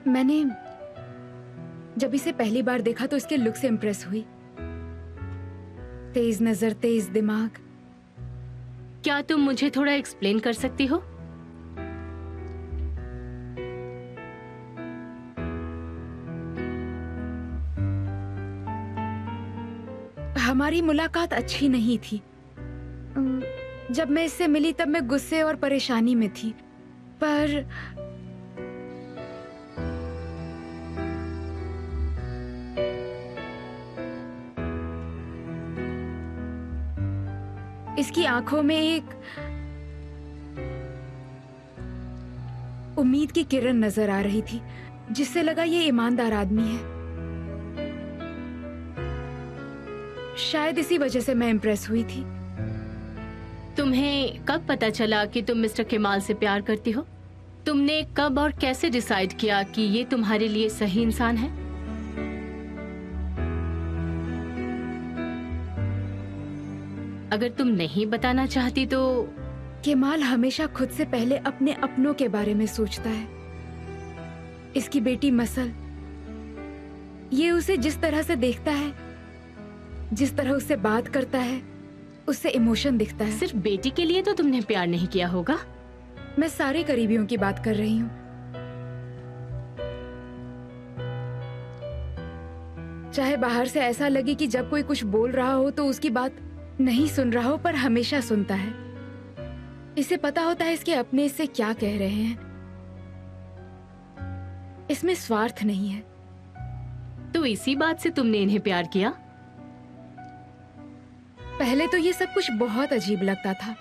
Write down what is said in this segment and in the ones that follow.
मैंने जब इसे पहली बार देखा तो इसके लुक से इम्प्रेस हुई। तेज नजर, तेज दिमाग। क्या तुम मुझे थोड़ा एक्सप्लेन कर सकती हो? हमारी मुलाकात अच्छी नहीं थी। जब मैं इससे मिली तब मैं गुस्से और परेशानी में थी, पर इसकी आंखों में एक उम्मीद की किरण नजर आ रही थी, जिससे लगा ये ईमानदार आदमी है। शायद इसी वजह से मैं इम्प्रेस हुई थी। तुम्हें कब पता चला कि तुम मिस्टर केमाल से प्यार करती हो? तुमने कब और कैसे डिसाइड किया कि ये तुम्हारे लिए सही इंसान है? अगर तुम नहीं बताना चाहती तो। केमाल हमेशा खुद से पहले अपने अपनों के बारे में सोचता है। इसकी बेटी मसल, ये उसे जिस तरह से देखता है, जिस तरह उससे बात करता है, उससे इमोशन दिखता है। सिर्फ बेटी के लिए तो तुमने प्यार नहीं किया होगा। मैं सारे करीबियों की बात कर रही हूँ। चाहे बाहर से ऐसा लगे कि जब कोई कुछ बोल रहा हो तो उसकी बात नहीं सुन रहा हो, पर हमेशा सुनता है। इसे पता होता है इसके अपने इससे क्या कह रहे हैं। इसमें स्वार्थ नहीं है। तो इसी बात से तुमने इन्हें प्यार किया? पहले तो ये सब कुछ बहुत अजीब लगता था,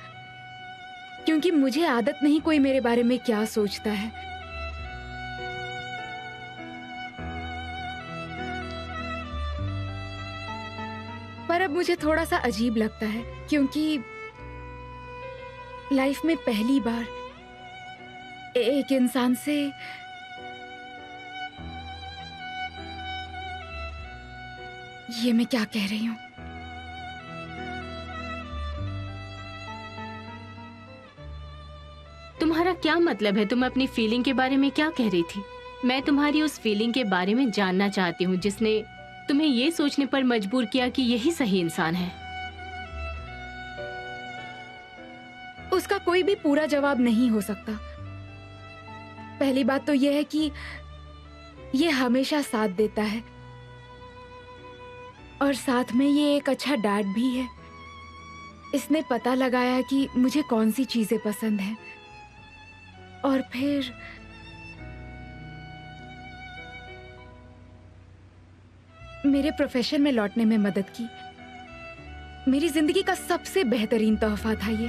क्योंकि मुझे आदत नहीं कोई मेरे बारे में क्या सोचता है। पर अब मुझे थोड़ा सा अजीब लगता है, क्योंकि लाइफ में पहली बार एक इंसान से ये मैं क्या कह रही हूं? तुम्हारा क्या मतलब है? तुम अपनी फीलिंग के बारे में क्या कह रही थी? मैं तुम्हारी उस फीलिंग के बारे में जानना चाहती हूँ जिसने तुम्हें ये सोचने पर मजबूर किया कि यही सही इंसान है। उसका कोई भी पूरा जवाब नहीं हो सकता। पहली बात तो यह है कि ये हमेशा साथ देता है, और साथ में ये एक अच्छा डैड भी है। इसने पता लगाया कि मुझे कौन सी चीजें पसंद हैं, और फिर मेरे प्रोफेशन में लौटने में मदद की। मेरी जिंदगी का सबसे बेहतरीन तोहफा था ये।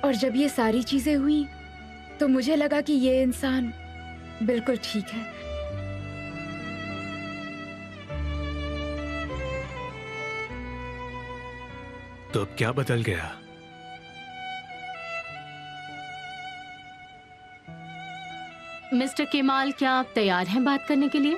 और जब ये सारी चीजें हुई तो मुझे लगा कि ये इंसान बिल्कुल ठीक है। तो अब क्या बदल गया? मिस्टर केमाल, क्या आप तैयार हैं बात करने के लिए?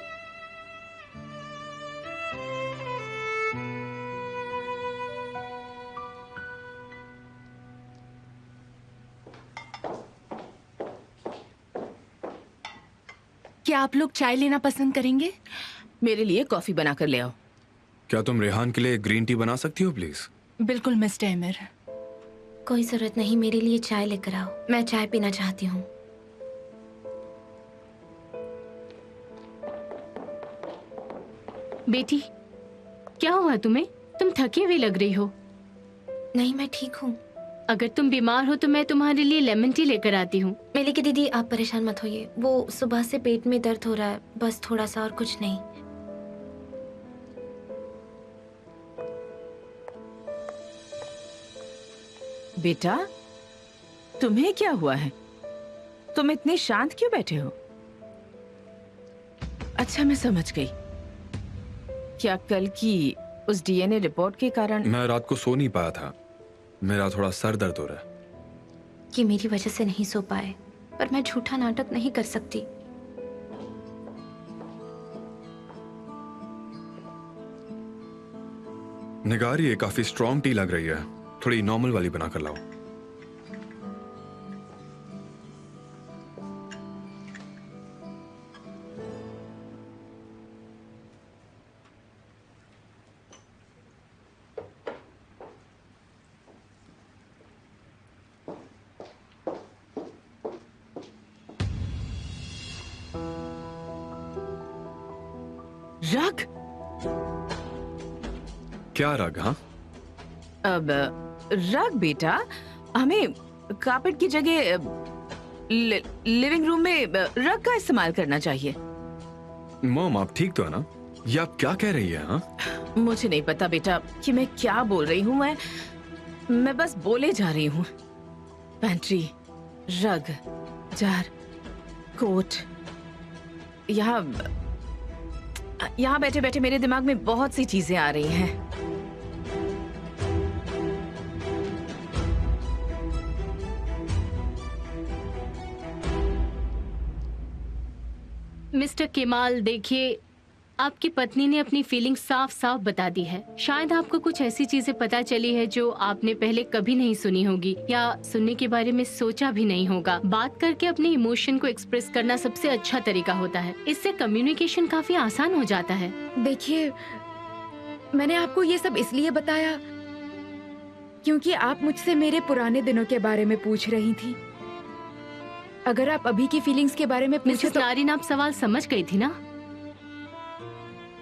क्या आप लोग चाय लेना पसंद करेंगे? मेरे लिए कॉफी बना कर ले आओ। क्या तुम रेहान के लिए ग्रीन टी बना सकती हो प्लीज? बिल्कुल मिस्टर एमिर। कोई जरूरत नहीं, मेरे लिए चाय लेकर आओ। मैं चाय पीना चाहती हूँ। बेटी, क्या हुआ तुम्हें? तुम थकी हुई लग रही हो। नहीं, मैं ठीक हूँ। अगर तुम बीमार हो तो मैं तुम्हारे लिए लेमन टी लेकर आती हूँ। मेले की दीदी, आप परेशान मत होइए। वो सुबह से पेट में दर्द हो रहा है, बस थोड़ा सा, और कुछ नहीं। बेटा, तुम्हें क्या हुआ है? तुम इतने शांत क्यों बैठे हो? अच्छा, मैं समझ गई। क्या कल की उस डीएनए रिपोर्ट के कारण? मैं रात को सो नहीं पाया था। मेरा थोड़ा सर दर्द हो रहा है। ये मेरी वजह से नहीं सो पाए, पर मैं झूठा नाटक नहीं कर सकती। निगार, ये काफी स्ट्रॉन्ग टी लग रही है, थोड़ी नॉर्मल वाली बना कर लाओ। रग? क्या रग? हाँ, अब रग बेटा, हमें कारपेट की जगह लिविंग रूम में रग का इस्तेमाल करना चाहिए। मॉम आप ठीक तो है ना? ये आप क्या कह रही है? हाँ, मुझे नहीं पता बेटा कि मैं क्या बोल रही हूँ। मैं बस बोले जा रही हूँ। पैंट्री, रग, जार, कोट। यहाँ बैठे बैठे मेरे दिमाग में बहुत सी चीजें आ रही हैं। मिस्टर केमाल, देखिए, आपकी पत्नी ने अपनी फीलिंग साफ साफ बता दी है। शायद आपको कुछ ऐसी चीजें पता चली है जो आपने पहले कभी नहीं सुनी होगी या सुनने के बारे में सोचा भी नहीं होगा। बात करके अपने इमोशन को एक्सप्रेस करना सबसे अच्छा तरीका होता है। इससे कम्युनिकेशन काफी आसान हो जाता है। देखिए, मैंने आपको ये सब इसलिए बताया क्योंकि आप मुझसे मेरे पुराने दिनों के बारे में पूछ रही थी। अगर आप अभी की फीलिंग्स के बारे में पूछे मिसेस तो नारिन, आप सवाल समझ गई थी ना?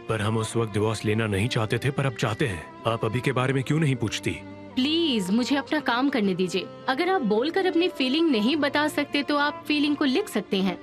पर हम उस वक्त डिवोर्स लेना नहीं चाहते थे, पर अब चाहते हैं। आप अभी के बारे में क्यों नहीं पूछती? प्लीज मुझे अपना काम करने दीजिए। अगर आप बोलकर अपनी फीलिंग नहीं बता सकते तो आप फीलिंग को लिख सकते हैं।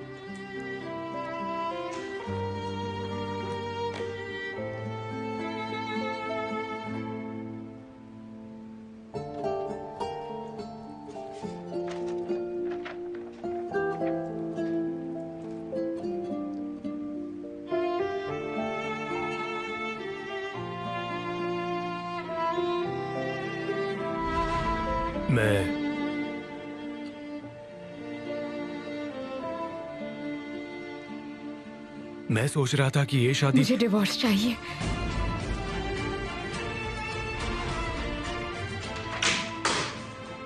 मैं सोच रहा था कि ये शादी मुझे डिवोर्स चाहिए।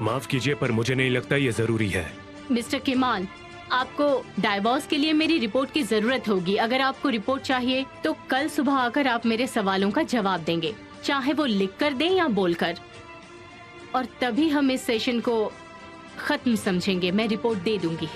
माफ कीजिए, पर मुझे नहीं लगता ये जरूरी है। मिस्टर केमाल, आपको डाइवोर्स के लिए मेरी रिपोर्ट की जरूरत होगी। अगर आपको रिपोर्ट चाहिए तो कल सुबह आकर आप मेरे सवालों का जवाब देंगे, चाहे वो लिख कर दें या बोलकर, और तभी हम इस सेशन को खत्म समझेंगे। मैं रिपोर्ट दे दूंगी।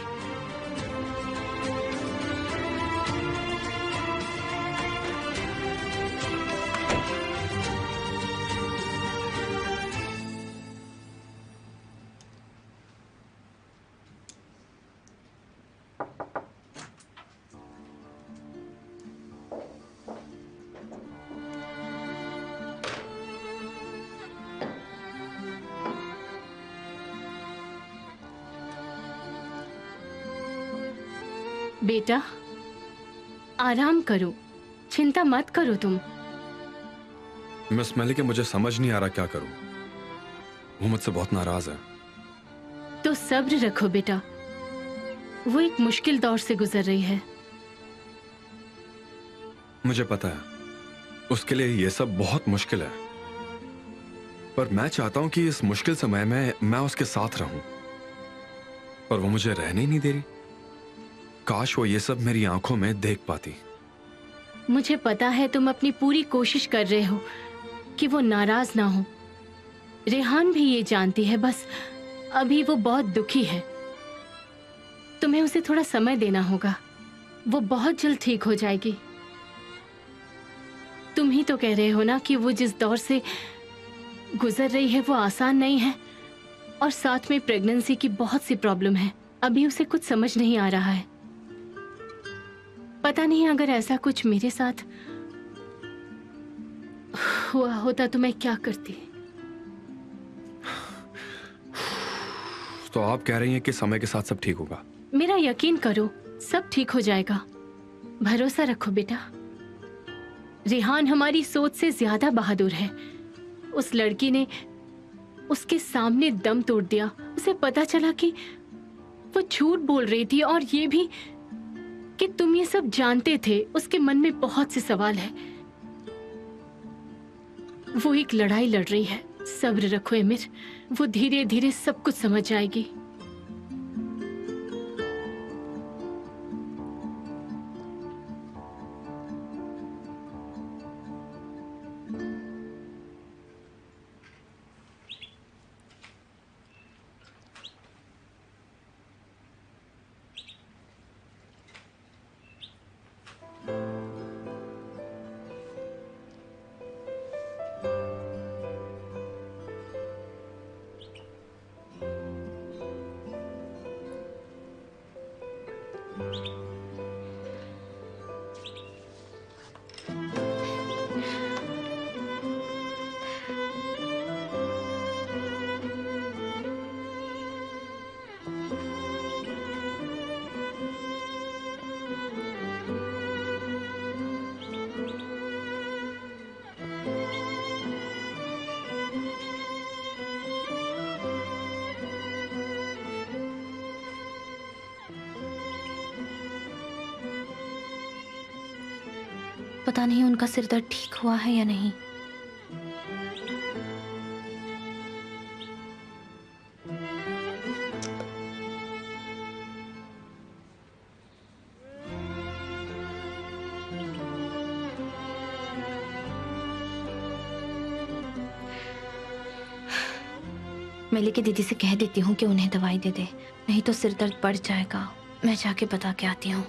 बेटा, आराम करो, चिंता मत करो तुम। मिस मलिक, मुझे समझ नहीं आ रहा क्या करूं। वो मुझसे बहुत नाराज है। तो सब्र रखो बेटा, वो एक मुश्किल दौर से गुजर रही है। मुझे पता है, उसके लिए ये सब बहुत मुश्किल है, पर मैं चाहता हूं कि इस मुश्किल समय में मैं उसके साथ रहूं, पर वो मुझे रहने ही नहीं दे रही। काश वो ये सब मेरी आंखों में देख पाती। मुझे पता है तुम अपनी पूरी कोशिश कर रहे हो कि वो नाराज ना हो। रेहान भी ये जानती है, बस अभी वो बहुत दुखी है। तुम्हें उसे थोड़ा समय देना होगा, वो बहुत जल्द ठीक हो जाएगी। तुम ही तो कह रहे हो ना कि वो जिस दौर से गुजर रही है वो आसान नहीं है, और साथ में प्रेगनेंसी की बहुत सी प्रॉब्लम है। अभी उसे कुछ समझ नहीं आ रहा है। पता नहीं अगर ऐसा कुछ मेरे साथ हुआ होता तो मैं क्या करती। तो आप कह रही हैं कि समय के साथ सब ठीक होगा? मेरा यकीन करो, सब ठीक हो जाएगा। भरोसा रखो बेटा। रेहान हमारी सोच से ज्यादा बहादुर है। उस लड़की ने उसके सामने दम तोड़ दिया। उसे पता चला कि वो झूठ बोल रही थी, और ये भी कि तुम ये सब जानते थे। उसके मन में बहुत से सवाल है। वो एक लड़ाई लड़ रही है। सब्र रखो एमिर, वो धीरे धीरे सब कुछ समझ जाएगी। पता नहीं उनका सिर दर्द ठीक हुआ है या नहीं। मैं लेके दीदी से कह देती हूँ कि उन्हें दवाई दे दे, नहीं तो सिर दर्द बढ़ जाएगा। मैं जाके बता के आती हूँ।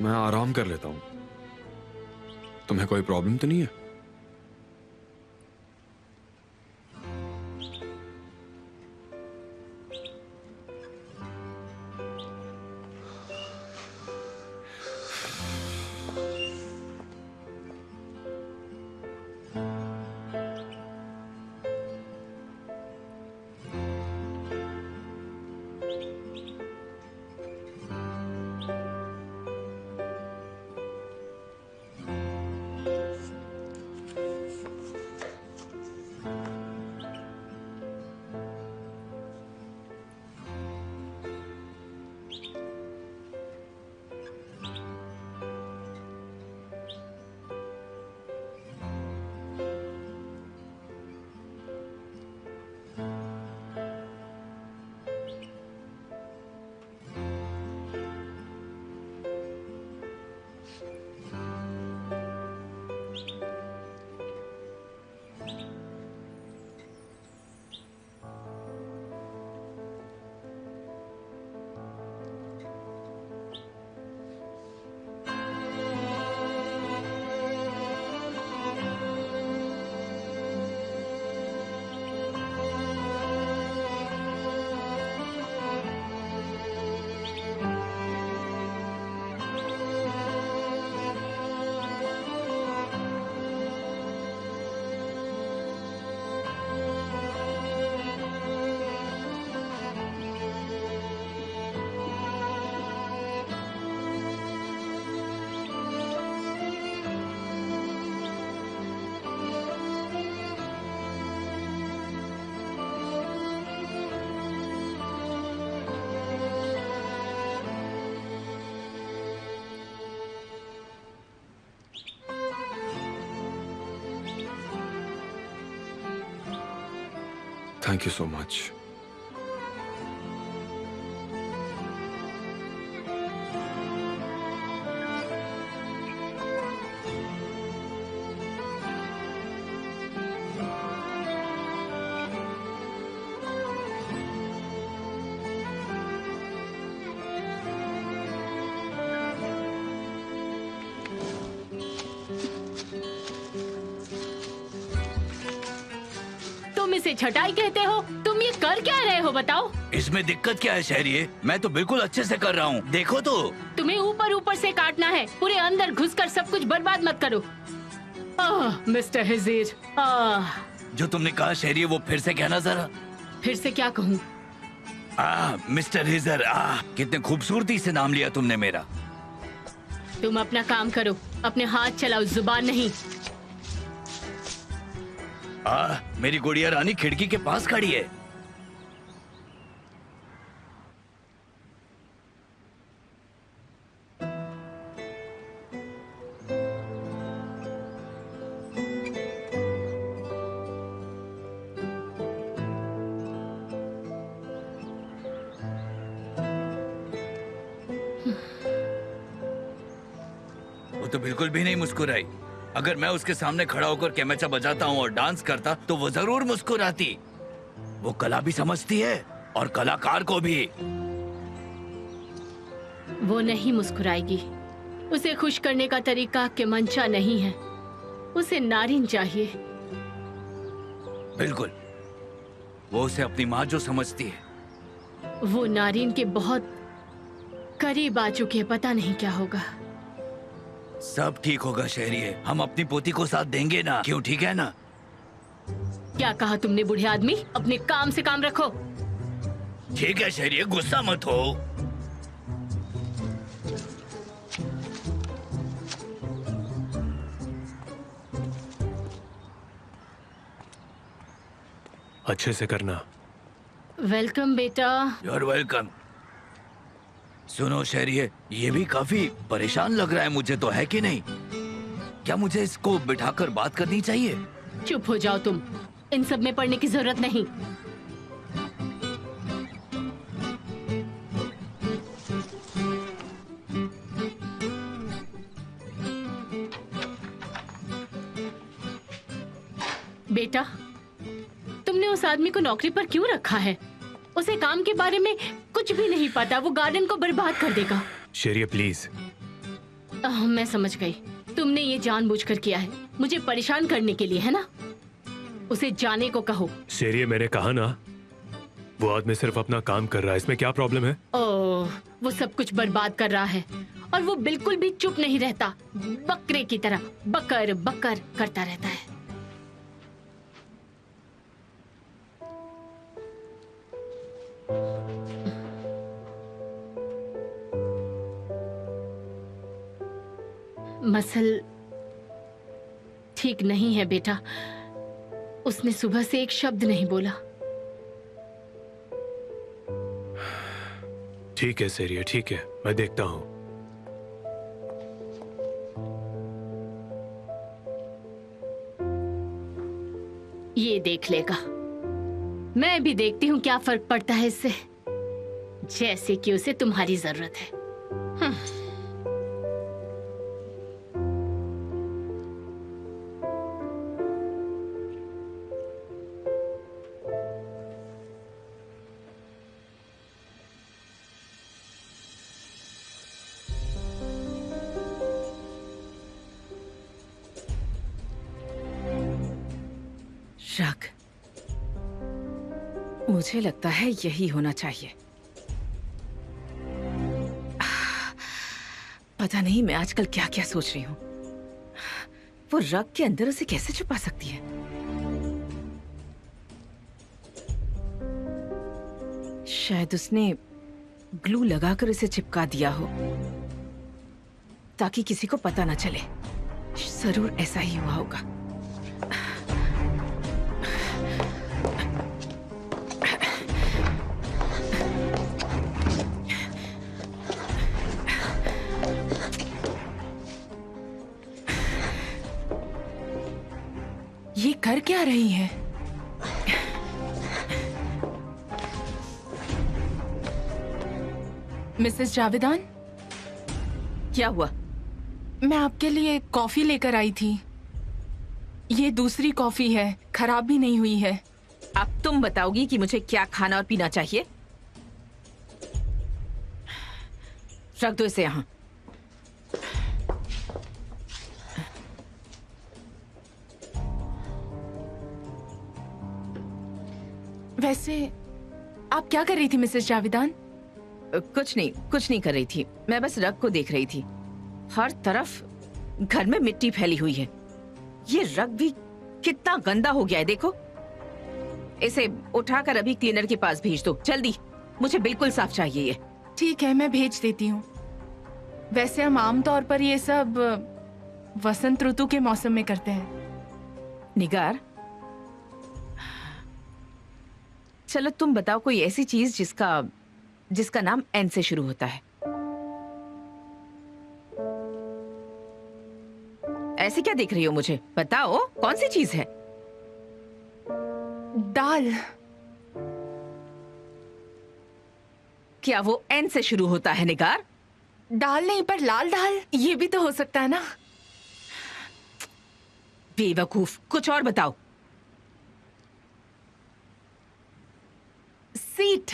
मैं आराम कर लेता हूँ। तुम्हें कोई प्रॉब्लम तो नहीं है? Thank you so much. तुम इसे छटाई कहते हो? तुम ये कर क्या रहे हो बताओ? इसमें दिक्कत क्या है शहरिये? मैं तो बिल्कुल अच्छे से कर रहा हूँ, देखो तो। तुम्हें ऊपर ऊपर से काटना है, पूरे अंदर घुसकर सब कुछ बर्बाद मत करो। मिस्टर हिजीर, जो तुमने कहा शहरिये वो फिर से कहना जरा। फिर से क्या कहूँ? मिस्टर हिजर, कितने खूबसूरती से नाम लिया तुमने मेरा। तुम अपना काम करो, अपने हाथ चलाओ, जुबान नहीं। मेरी गुड़िया रानी खिड़की के पास खड़ी है। वो तो बिल्कुल भी नहीं मुस्कुराई। अगर मैं उसके सामने खड़ा होकर केमेचा बजाता हूँ और डांस करता तो वो जरूर मुस्कुराती। वो कला भी समझती है और कलाकार को भी। वो नहीं मुस्कुराएगी। उसे खुश करने का तरीका केमंचा नहीं है, उसे नारिन चाहिए। बिल्कुल, वो उसे अपनी माँ जो समझती है। वो नारिन के बहुत करीब आ चुके हैं, पता नहीं क्या होगा। सब ठीक होगा शहरिये, हम अपनी पोती को साथ देंगे ना, क्यों? ठीक है ना? क्या कहा तुमने बूढ़े आदमी? अपने काम से काम रखो। ठीक है शहरिये, गुस्सा मत हो। अच्छे से करना। वेलकम बेटा। You're welcome। सुनो शहरिये, ये भी काफी परेशान लग रहा है मुझे तो, है कि नहीं? क्या मुझे इसको बिठाकर बात करनी चाहिए? चुप हो जाओ तुम, इन सब में पढ़ने की जरूरत नहीं। बेटा, तुमने उस आदमी को नौकरी पर क्यों रखा है? उसे काम के बारे में कुछ भी नहीं पता, वो गार्डन को बर्बाद कर देगा। शेरिया प्लीज। मैं समझ गई, तुमने ये जानबूझकर किया है, मुझे परेशान करने के लिए, है ना? उसे जाने को कहो। शेरिया, मैंने कहा ना, वो आदमी सिर्फ अपना काम कर रहा है, इसमें क्या प्रॉब्लम है? ओह, वो सब कुछ बर्बाद कर रहा है और वो बिल्कुल भी चुप नहीं रहता, बकरे की तरह बकर बकर करता रहता है। मसल ठीक नहीं है बेटा, उसने सुबह से एक शब्द नहीं बोला। ठीक है शेरिया, ठीक है, मैं देखता हूँ। ये देख लेगा, मैं भी देखती हूँ क्या फर्क पड़ता है इससे, जैसे कि उसे तुम्हारी जरूरत है। रग, मुझे लगता है यही होना चाहिए। पता नहीं मैं आजकल क्या क्या सोच रही हूँ। वो रग के अंदर उसे कैसे छुपा सकती है? शायद उसने ग्लू लगाकर इसे चिपका दिया हो ताकि किसी को पता ना चले। जरूर ऐसा ही हुआ होगा। ये कर क्या रही है? मिसेस जावेदान, क्या हुआ? मैं आपके लिए कॉफी लेकर आई थी। ये दूसरी कॉफी है, खराब भी नहीं हुई है। अब तुम बताओगी कि मुझे क्या खाना और पीना चाहिए? रख दो इसे यहाँ। वैसे आप क्या कर रही थी मिसेस जावेदान? कुछ नहीं कर रही थी। मैं बस रग को देख रही थी। हर तरफ घर में मिट्टी फैली हुई है। ये रग भी कितना गंदा हो गया है, देखो। इसे उठाकर अभी क्लीनर के पास भेज दो, जल्दी। मुझे बिल्कुल साफ चाहिए ये। ठीक है, मैं भेज देती हूँ। वैसे हम आमतौर पर ये सब वसंत ऋतु के मौसम में करते हैं। निगार, चलो तुम बताओ कोई ऐसी चीज जिसका जिसका नाम एन से शुरू होता है। ऐसे क्या देख रही हो मुझे? बताओ कौन सी चीज है? दाल। क्या वो एन से शुरू होता है निगार? दाल नहीं पर लाल दाल, ये भी तो हो सकता है ना। बेवकूफ, कुछ और बताओ। सीट।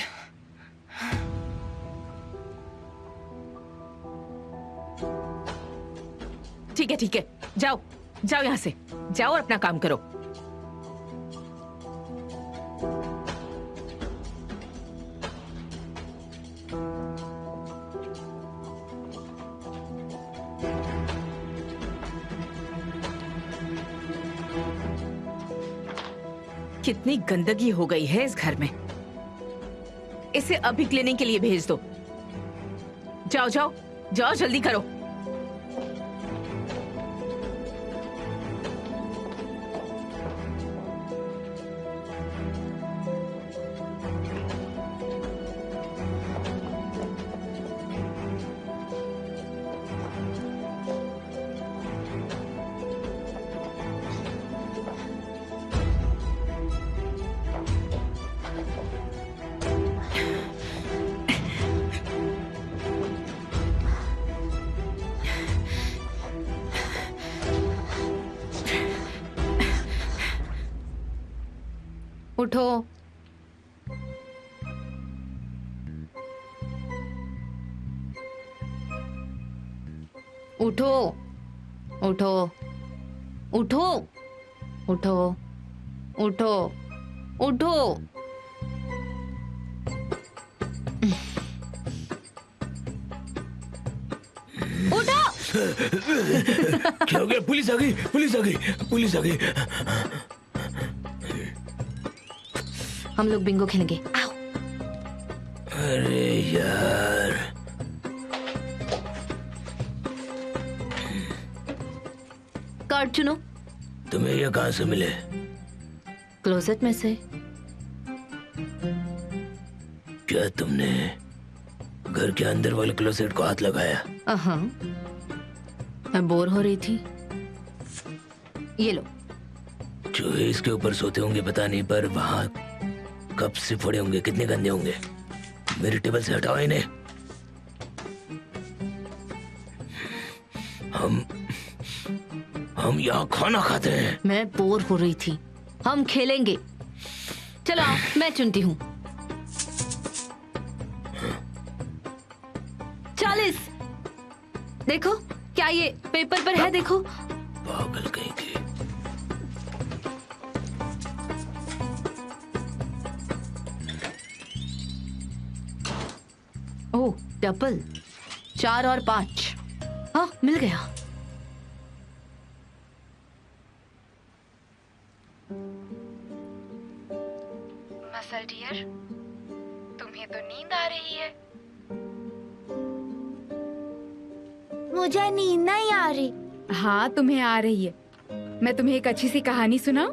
ठीक है, जाओ जाओ यहाँ से, जाओ और अपना काम करो। कितनी गंदगी हो गई है इस घर में। इसे अभी क्लीनिंग के लिए भेज दो। जाओ जाओ जाओ, जल्दी करो। उठो। उठो उठो उठो उठो उठो उठो। उठो। क्या हो गया? पुलिस आ गई, पुलिस आ गई, पुलिस आ गई। हम लोग बिंगो खेलेंगे, आओ। अरे यार, कार्ड चुनो। तुम्हें ये कहाँ से मिले? क्लोजेट में से। क्या तुमने घर के अंदर वाले क्लोसेट को हाथ लगाया? हाँ, मैं बोर हो रही थी। ये लो। चूहे इसके ऊपर सोते होंगे पता नहीं, पर वहां कब से पड़े होंगे, कितने गंदे होंगे। मेरे टेबल से हटाओ इन्हें। हम यहाँ खाना खाते हैं। मैं बोर हो रही थी, हम खेलेंगे। चलो आओ, मैं चुनती हूँ। 40। देखो क्या ये पेपर पर है, देखो। पागल कहीं के। ओह, डबल। 4 और 5। हाँ, मिल गया। मसल डियर, तुम्हें तो नींद आ रही है। मुझे नींद नहीं आ रही। हाँ, तुम्हें आ रही है। मैं तुम्हें एक अच्छी सी कहानी सुनाऊं?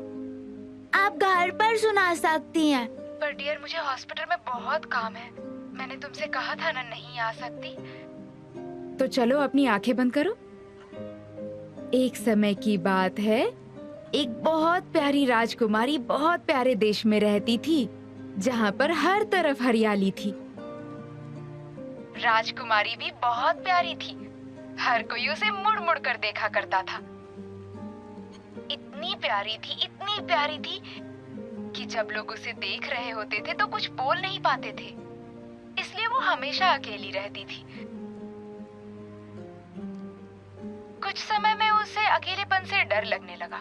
आप घर पर सुना सकती हैं। पर डियर, मुझे हॉस्पिटल में बहुत काम है। मैंने तुमसे कहा था ना, नहीं आ सकती। तो चलो अपनी आंखें बंद करो। एक समय की बात है, एक बहुत प्यारी राजकुमारी बहुत प्यारे देश में रहती थी, जहाँ पर हर तरफ हरियाली थी। राजकुमारी भी बहुत प्यारी थी। हर कोई उसे मुड़ मुड़ कर देखा करता था। इतनी प्यारी थी कि जब लोग उसे देख रहे होते थे तो कुछ बोल नहीं पाते थे, इसलिए वो हमेशा अकेली रहती थी। कुछ समय में उसे अकेलेपन से डर लगने लगा,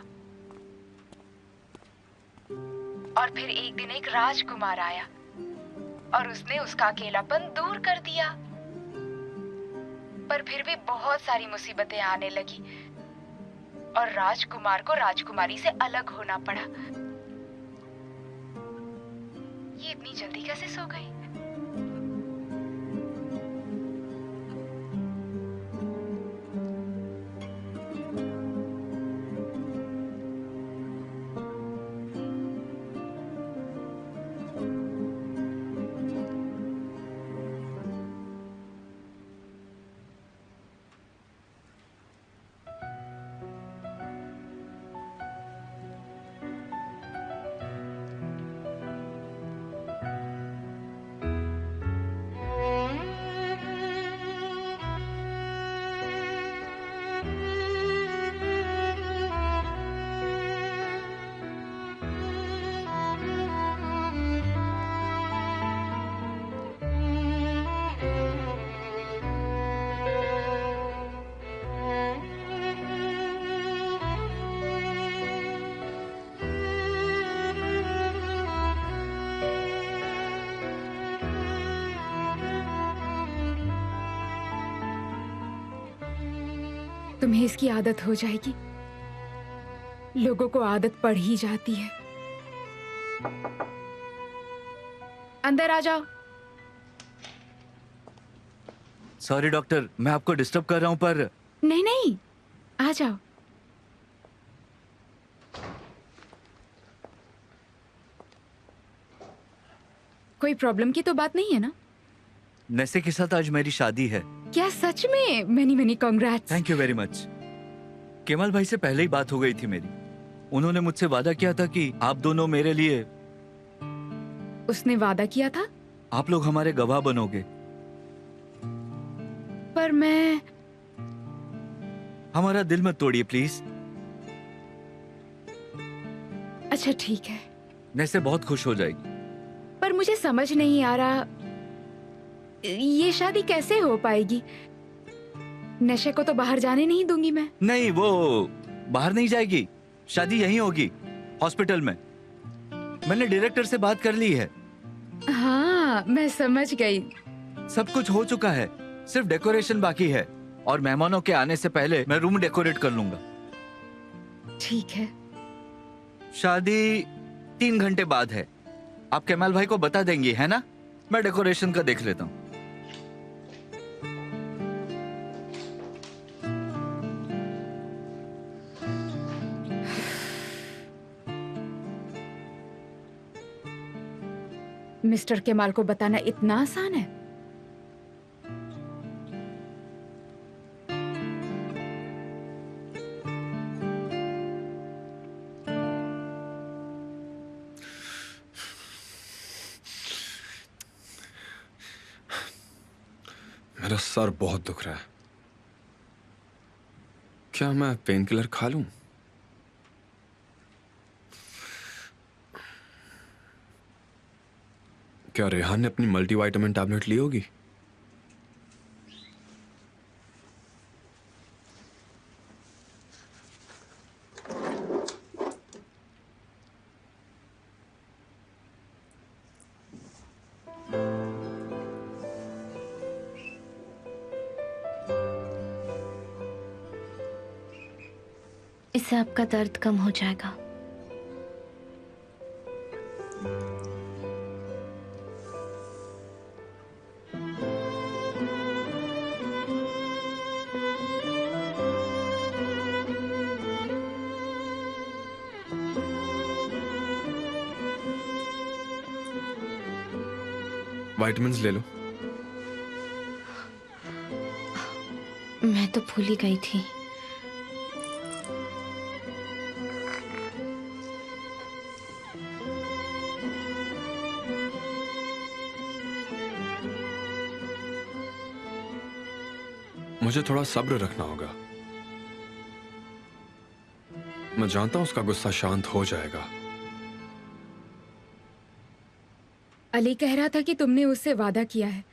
और फिर एक दिन एक राजकुमार आया और उसने उसका अकेलापन दूर कर दिया। पर फिर भी बहुत सारी मुसीबतें आने लगी और राजकुमार को राजकुमारी से अलग होना पड़ा। ये इतनी जल्दी कैसे सो गई? तुम्हें इसकी आदत हो जाएगी। लोगों को आदत पड़ ही जाती है। अंदर आ जाओ। सॉरी डॉक्टर, मैं आपको डिस्टर्ब कर रहा हूँ पर नहीं नहीं, आ जाओ। कोई प्रॉब्लम की तो बात नहीं है ना? नेसे के साथ आज मेरी शादी है। क्या सच में? Many many congrats. Thank you very much. Camel भाई से पहले ही बात हो गई थी मेरी। उन्होंने मुझसे वादा किया था कि आप दोनों मेरे लिए, उसने वादा किया था? आप लोग हमारे गवाह बनोगे। पर मैं, हमारा दिल मत तोड़िए प्लीज। अच्छा ठीक है, नेसे बहुत खुश हो जाएगी। पर मुझे समझ नहीं आ रहा ये शादी कैसे हो पाएगी। नशे को तो बाहर जाने नहीं दूंगी मैं। नहीं, वो बाहर नहीं जाएगी, शादी यहीं होगी, हॉस्पिटल में। मैंने डायरेक्टर से बात कर ली है। हाँ, मैं समझ गई। सब कुछ हो चुका है, सिर्फ डेकोरेशन बाकी है। और मेहमानों के आने से पहले मैं रूम डेकोरेट कर लूंगा। ठीक है। शादी 3 घंटे बाद है। आप केमाल भाई को बता देंगी, है ना? मैं डेकोरेशन का देख लेता हूँ। मिस्टर केमाल को बताना इतना आसान है? मेरा सर बहुत दुख रहा है। क्या मैं पेन किलर खा लूं? क्या रेहान ने अपनी मल्टीविटामिन टैबलेट ली होगी? इससे आपका दर्द कम हो जाएगा। विटामिन्स ले लो। मैं तो भूल ही गई थी। मुझे थोड़ा सब्र रखना होगा। मैं जानता हूं उसका गुस्सा शांत हो जाएगा। अली कह रहा था कि तुमने उससे वादा किया है।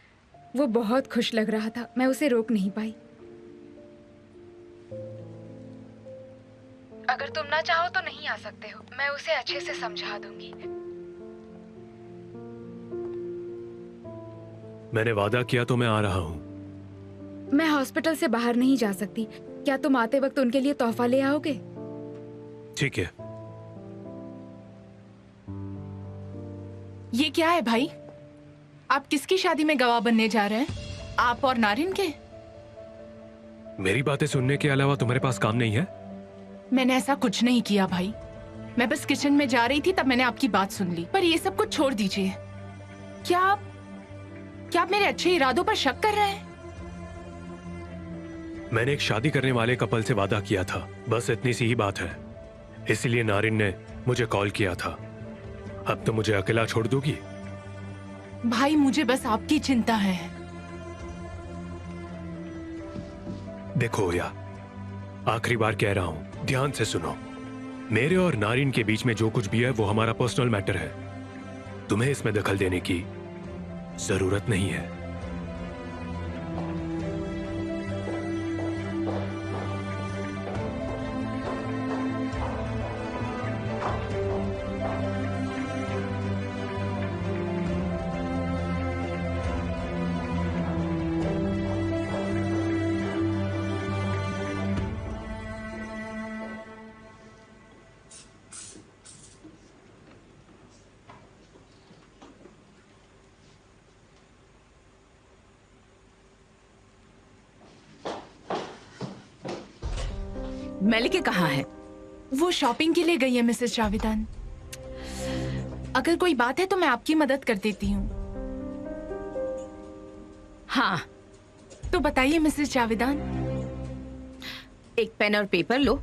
वो बहुत खुश लग रहा था, मैं उसे रोक नहीं पाई। अगर तुम ना चाहो तो नहीं आ सकते हो, मैं उसे अच्छे से समझा दूंगी। मैंने वादा किया तो मैं आ रहा हूँ। मैं हॉस्पिटल से बाहर नहीं जा सकती। क्या तुम आते वक्त उनके लिए तोहफा ले आओगे? ठीक है। ये क्या है भाई? आप किसकी शादी में गवाह बनने जा रहे हैं? आप और नारिन के? मेरी बातें सुनने के अलावा तुम्हारे पास काम नहीं है? मैंने ऐसा कुछ नहीं किया भाई। मैं बस किचन में जा रही थी, तब मैंने आपकी बात सुन ली। पर ये सब कुछ छोड़ दीजिए। क्या आप मेरे अच्छे इरादों पर शक कर रहे हैं? मैंने एक शादी करने वाले कपल से वादा किया था, बस इतनी सी ही बात है। इसलिए नारिन ने मुझे कॉल किया था। अब तो मुझे अकेला छोड़ दोगी? भाई मुझे बस आपकी चिंता है। देखो या, आखिरी बार कह रहा हूं, ध्यान से सुनो। मेरे और नारिन के बीच में जो कुछ भी है वो हमारा पर्सनल मैटर है। तुम्हें इसमें दखल देने की जरूरत नहीं है। मेलिके कहाँ है? वो शॉपिंग के लिए गई है मिसेस जावेदान। अगर कोई बात है तो मैं आपकी मदद कर देती हूँ। हाँ, तो बताइए मिसेस जावेदान। एक पेन और पेपर लो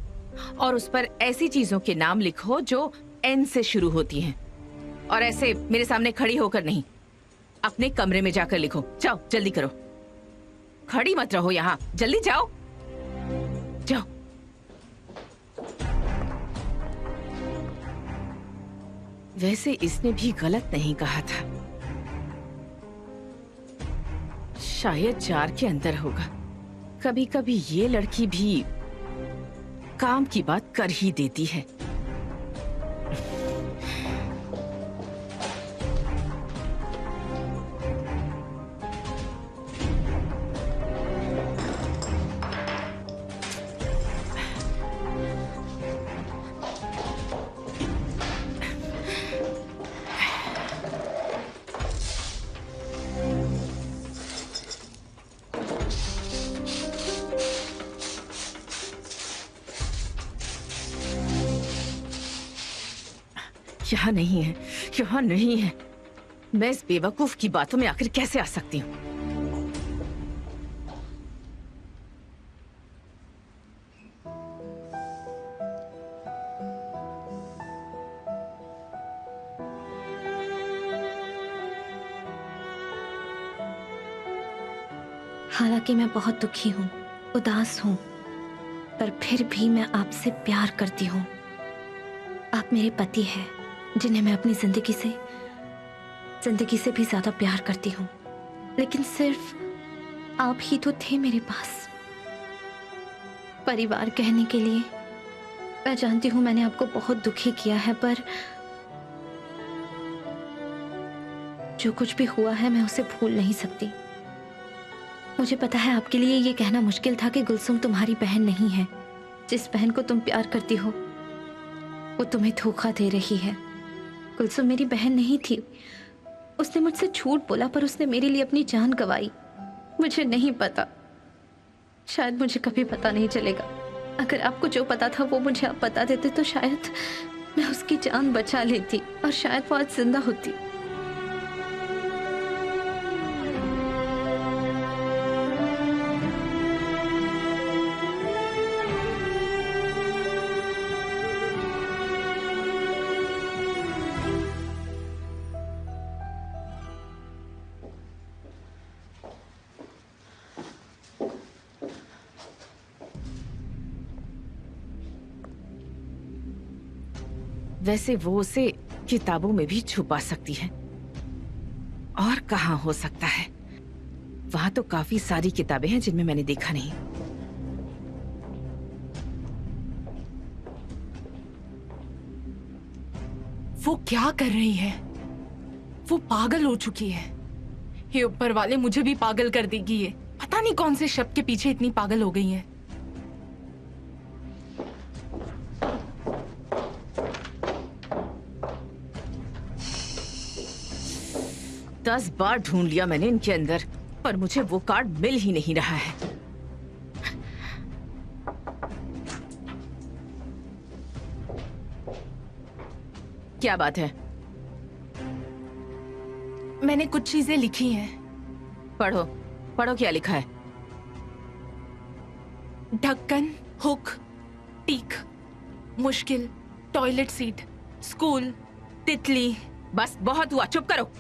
और उस पर ऐसी चीजों के नाम लिखो जो एन से शुरू होती हैं। और ऐसे मेरे सामने खड़ी होकर नहीं, अपने कमरे में जाकर लिखो। जाओ जल्दी करो, खड़ी मत रहो यहाँ, जल्दी जाओ जाओ। वैसे इसने भी गलत नहीं कहा था, शायद जार के अंदर होगा। कभी कभी ये लड़की भी काम की बात कर ही देती है। यहाँ नहीं है, यहाँ नहीं है। मैं इस बेवकूफ की बातों में आखिर कैसे आ सकती हूँ? हालांकि मैं बहुत दुखी हूँ, उदास हूँ, पर फिर भी मैं आपसे प्यार करती हूँ। आप मेरे पति हैं, जिन्हें मैं अपनी जिंदगी से भी ज्यादा प्यार करती हूँ। लेकिन सिर्फ आप ही तो थे मेरे पास परिवार कहने के लिए। मैं जानती हूँ मैंने आपको बहुत दुखी किया है, पर जो कुछ भी हुआ है मैं उसे भूल नहीं सकती। मुझे पता है आपके लिए ये कहना मुश्किल था कि गुलसुम तुम्हारी बहन नहीं है। जिस बहन को तुम प्यार करती हो वो तुम्हें धोखा दे रही है। गुलसुम मेरी बहन नहीं थी, उसने मुझसे झूठ बोला, पर उसने मेरे लिए अपनी जान गंवाई। मुझे नहीं पता, शायद मुझे कभी पता नहीं चलेगा। अगर आपको जो पता था वो मुझे आप बता देते तो शायद मैं उसकी जान बचा लेती और शायद वो आज जिंदा होती। वैसे वो उसे किताबों में भी छुपा सकती है। और कहाँ हो सकता है? वहां तो काफी सारी किताबें हैं जिनमें मैंने देखा नहीं। वो क्या कर रही है? वो पागल हो चुकी है। ये ऊपर वाले मुझे भी पागल कर देगी। ये पता नहीं कौन से शब्द के पीछे इतनी पागल हो गई है। दस बार ढूंढ लिया मैंने इनके अंदर, पर मुझे वो कार्ड मिल ही नहीं रहा है। क्या बात है? मैंने कुछ चीजें लिखी हैं। पढ़ो पढ़ो, क्या लिखा है? ढक्कन, हुक, टीक, मुश्किल, टॉयलेट सीट, स्कूल, तितली। बस बहुत हुआ, चुप करो।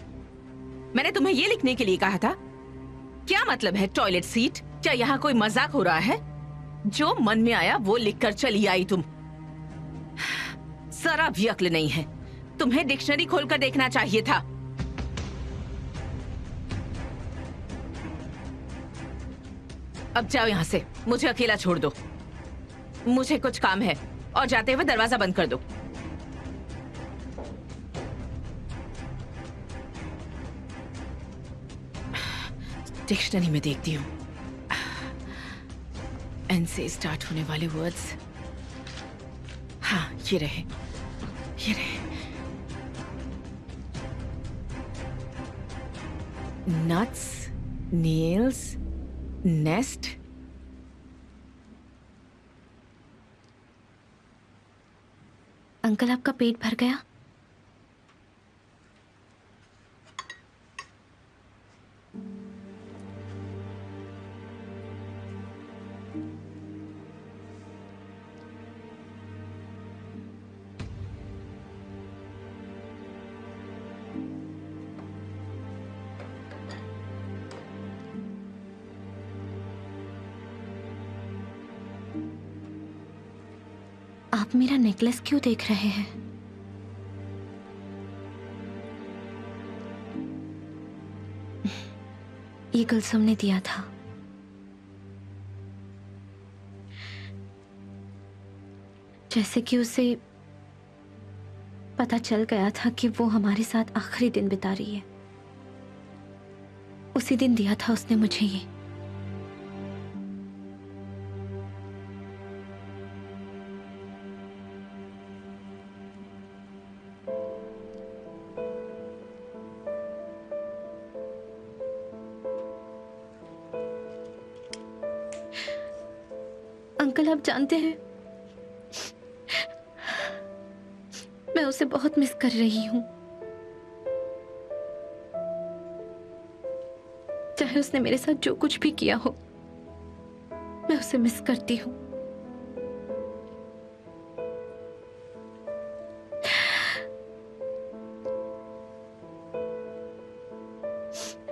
मैंने तुम्हें ये लिखने के लिए कहा था। क्या मतलब है टॉयलेट सीट? क्या यहाँ कोई मजाक हो रहा है? जो मन में आया वो लिखकर चली आई तुम। जरा भी अक्ल नहीं है। तुम्हें डिक्शनरी खोलकर देखना चाहिए था। अब जाओ यहाँ से, मुझे अकेला छोड़ दो। मुझे कुछ काम है और जाते हुए दरवाजा बंद कर दो। डिक्शनरी में देखती हूँ। एन से स्टार्ट होने वाले वर्ड्स। हाँ, ये रहे, ये रहे। Nuts, nails, nest. अंकल आपका पेट भर गया? आप मेरा नेकलेस क्यों देख रहे हैं? ये गुलसुम ने दिया था। जैसे कि उसे पता चल गया था कि वो हमारे साथ आखिरी दिन बिता रही है, उसी दिन दिया था उसने मुझे ये। अंकल आप जानते हैं मैं उसे बहुत मिस कर रही हूं। चाहे उसने मेरे साथ जो कुछ भी किया हो, मैं उसे मिस करती हूं।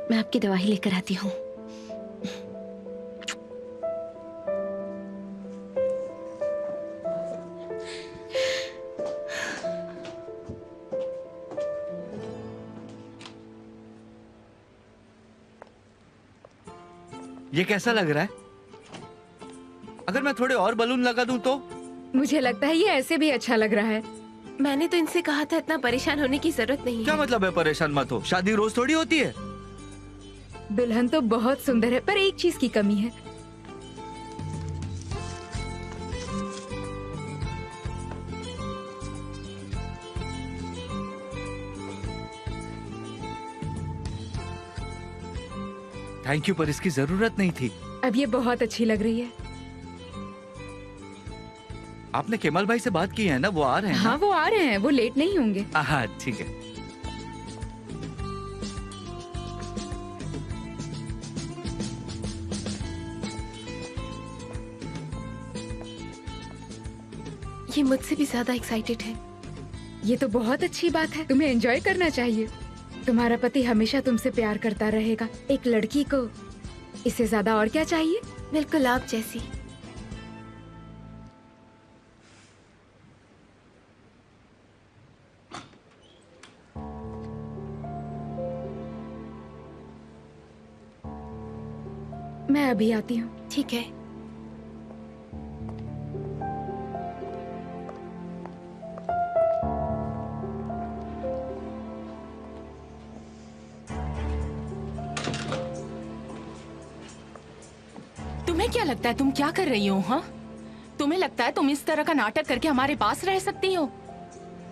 मैं आपकी दवाई लेकर आती हूं। ये कैसा लग रहा है? अगर मैं थोड़े और बलून लगा दूं तो? मुझे लगता है ये ऐसे भी अच्छा लग रहा है। मैंने तो इनसे कहा था इतना परेशान होने की जरूरत नहीं क्या है। मतलब है परेशान मत हो? शादी रोज थोड़ी होती है। दुल्हन तो बहुत सुंदर है, पर एक चीज की कमी है। थैंक यू, पर इसकी जरूरत नहीं थी। अब ये बहुत अच्छी लग रही है। आपने केमल भाई से बात की है ना? वो आ रहे हैं हाँ वो आ रहे हैं, वो लेट नहीं होंगे। हाँ ठीक है। ये मुझसे भी ज्यादा एक्साइटेड है। ये तो बहुत अच्छी बात है, तुम्हें एंजॉय करना चाहिए। तुम्हारा पति हमेशा तुमसे प्यार करता रहेगा। एक लड़की को इससे ज्यादा और क्या चाहिए? बिल्कुल आप जैसी। मैं अभी आती हूँ। ठीक है। तुम्हें क्या लगता है तुम क्या कर रही हो? हाँ, तुम्हें लगता है तुम इस तरह का नाटक करके हमारे पास रह सकती हो?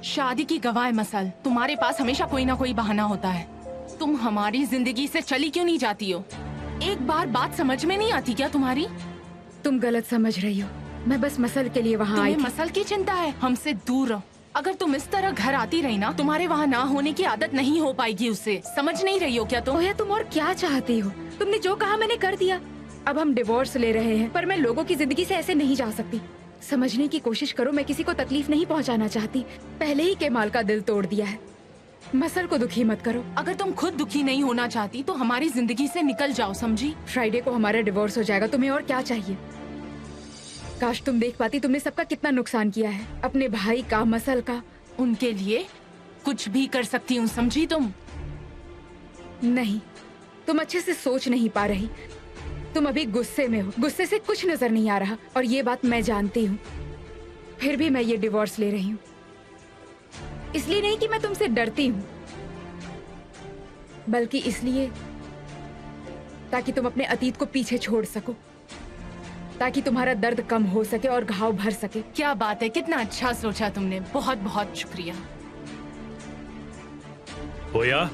शादी की गवाह है मसल, तुम्हारे पास हमेशा कोई ना कोई बहाना होता है। तुम हमारी जिंदगी से चली क्यों नहीं जाती हो? एक बार बात समझ में नहीं आती क्या तुम्हारी? तुम गलत समझ रही हो। मैं बस मसल के लिए वहाँ आई तुम्हें थी। मसल की चिंता है? हमसे दूर रहो। अगर तुम इस तरह घर आती रही ना, तुम्हारे वहाँ ना होने की आदत नहीं हो पाएगी उससे। समझ नहीं रही हो क्या तुम? ओया, तुम और क्या चाहती हो? तुमने जो कहा मैंने कर दिया। अब हम डिवोर्स ले रहे हैं, पर मैं लोगों की जिंदगी से ऐसे नहीं जा सकती। समझने की कोशिश करो, मैं किसी को तकलीफ नहीं पहुंचाना चाहती। पहले ही केमाल का दिल तोड़ दिया है। मसल को दुखी मत करो। अगर तुम खुद दुखी नहीं होना चाहती तो हमारी जिंदगी से निकल जाओ, समझी? फ्राइडे को हमारा डिवोर्स हो जाएगा। तुम्हें और क्या चाहिए? काश तुम देख पाती तुमने सबका कितना नुकसान किया है, अपने भाई का, मसल का। उनके लिए कुछ भी कर सकती हूँ, समझी तुम? नहीं, तुम अच्छे से सोच नहीं पा रही। तुम अभी गुस्से में हो, गुस्से से कुछ नजर नहीं आ रहा, और ये बात मैं जानती हूँ। फिर भी मैं ये डिवोर्स ले रही हूँ। इसलिए नहीं कि मैं तुमसे डरती हूँ, बल्कि इसलिए ताकि तुम अपने अतीत को पीछे छोड़ सको, ताकि तुम्हारा दर्द कम हो सके और घाव भर सके। क्या बात है, कितना अच्छा सोचा तुमने। बहुत बहुत शुक्रिया। ओया,